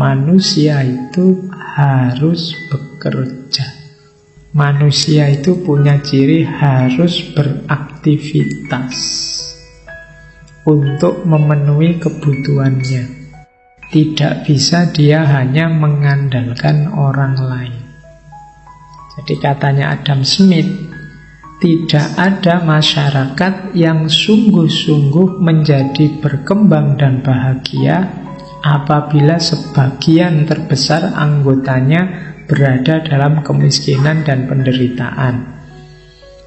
manusia itu harus bekerja. Manusia itu punya ciri harus beraktivitas untuk memenuhi kebutuhannya. Tidak bisa dia hanya mengandalkan orang lain. Jadi katanya Adam Smith, tidak ada masyarakat yang sungguh-sungguh menjadi berkembang dan bahagia apabila sebagian terbesar anggotanya berada dalam kemiskinan dan penderitaan.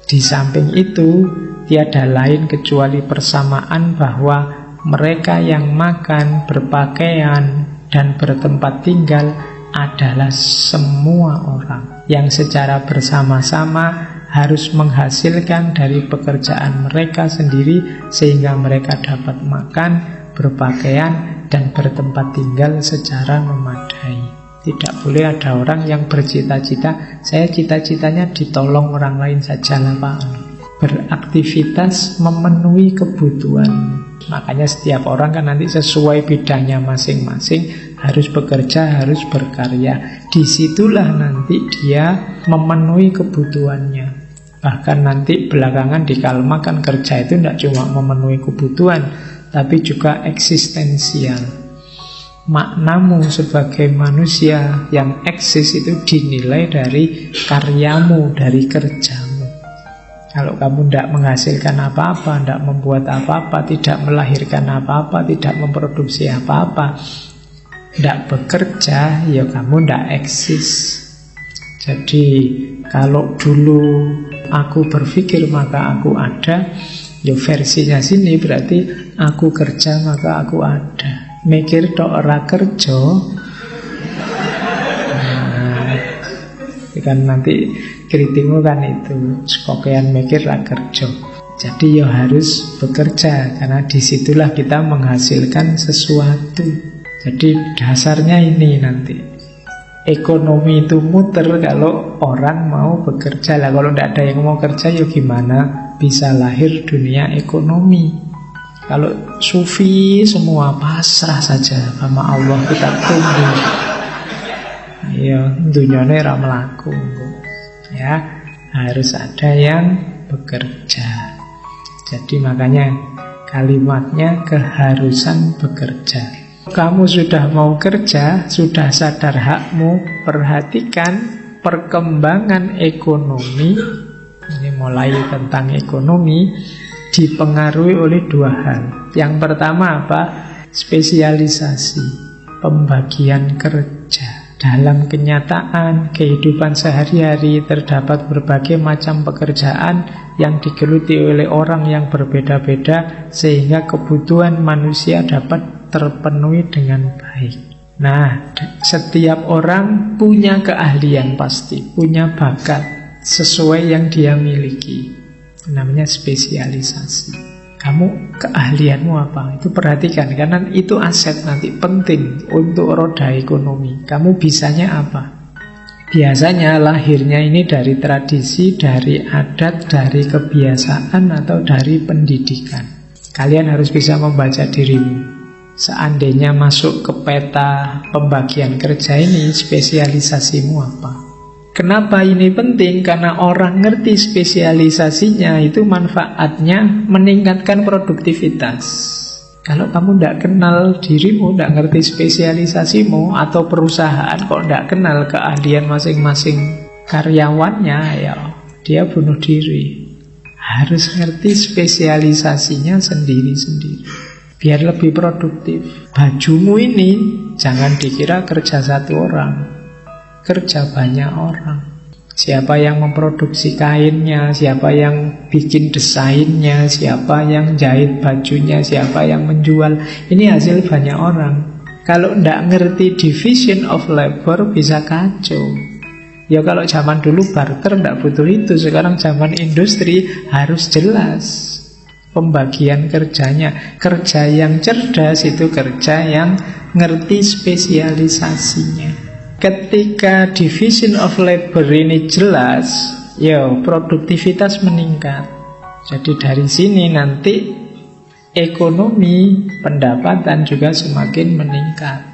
Di samping itu, tiada lain kecuali persamaan bahwa mereka yang makan, berpakaian, dan bertempat tinggal adalah semua orang yang secara bersama-sama harus menghasilkan dari pekerjaan mereka sendiri sehingga mereka dapat makan, berpakaian, dan bertempat tinggal secara memadai. Tidak boleh ada orang yang bercita-cita, saya cita-citanya ditolong orang lain saja lah Pak. Beraktivitas memenuhi kebutuhan. Makanya setiap orang kan nanti sesuai bidangnya masing-masing harus bekerja, harus berkarya. Disitulah nanti dia memenuhi kebutuhannya. Bahkan nanti belakangan di Kalma kan kerja itu tidak cuma memenuhi kebutuhan, tapi juga eksistensial. Maknamu sebagai manusia yang eksis itu dinilai dari karyamu, dari kerjamu. Kalau kamu tidak menghasilkan apa-apa, tidak membuat apa-apa, tidak melahirkan apa-apa, tidak memproduksi apa-apa, tidak bekerja, ya kamu tidak eksis. Jadi kalau dulu aku berpikir maka aku ada, ya versinya sini berarti aku kerja maka aku ada. Mikir tok ora kerja, nah, kan nanti kritikmu kan itu sekokean mikir ra kerja. Jadi ya harus bekerja karena disitulah kita menghasilkan sesuatu. Jadi dasarnya ini nanti ekonomi itu muter kalau orang mau bekerja lah. Kalau tidak ada yang mau kerja ya gimana bisa lahir dunia ekonomi? Kalau sufi semua pasrah saja sama Allah, kita tunggu. Ya, dunyane ra mlaku. Ya, harus ada yang bekerja. Jadi makanya kalimatnya keharusan bekerja. Kamu sudah mau kerja, sudah sadar hakmu, perhatikan perkembangan ekonomi. Ini mulai tentang ekonomi dipengaruhi oleh dua hal. Yang pertama apa? Spesialisasi, pembagian kerja. Dalam kenyataan kehidupan sehari-hari terdapat berbagai macam pekerjaan yang digeluti oleh orang yang berbeda-beda sehingga kebutuhan manusia dapat terpenuhi dengan baik. Nah, setiap orang punya keahlian pasti, punya bakat sesuai yang dia miliki. Namanya spesialisasi. Kamu keahlianmu apa? Itu perhatikan, karena itu aset nanti penting untuk roda ekonomi. Kamu bisanya apa? Biasanya lahirnya ini dari tradisi, dari adat, dari kebiasaan, atau dari pendidikan. Kalian harus bisa membaca dirimu. Seandainya masuk ke peta pembagian kerja ini, spesialisasimu apa? Kenapa ini penting? Karena orang ngerti spesialisasinya itu manfaatnya meningkatkan produktivitas. Kalau kamu tidak kenal dirimu, tidak ngerti spesialisasimu, atau perusahaan kok tidak kenal keahlian masing-masing karyawannya, ya dia bunuh diri. Harus ngerti spesialisasinya sendiri-sendiri biar lebih produktif. Bajumu ini jangan dikira kerja satu orang, kerja banyak orang. Siapa yang memproduksi kainnya, siapa yang bikin desainnya, siapa yang jahit bajunya, siapa yang menjual, ini hasil banyak orang. Kalau tidak ngerti division of labor bisa kacau. Ya kalau zaman dulu barter tidak butuh itu. Sekarang zaman industri harus jelas pembagian kerjanya. Kerja yang cerdas itu kerja yang ngerti spesialisasinya. Ketika division of labor ini jelas, ya produktivitas meningkat. Jadi dari sini nanti ekonomi, pendapatan juga semakin meningkat.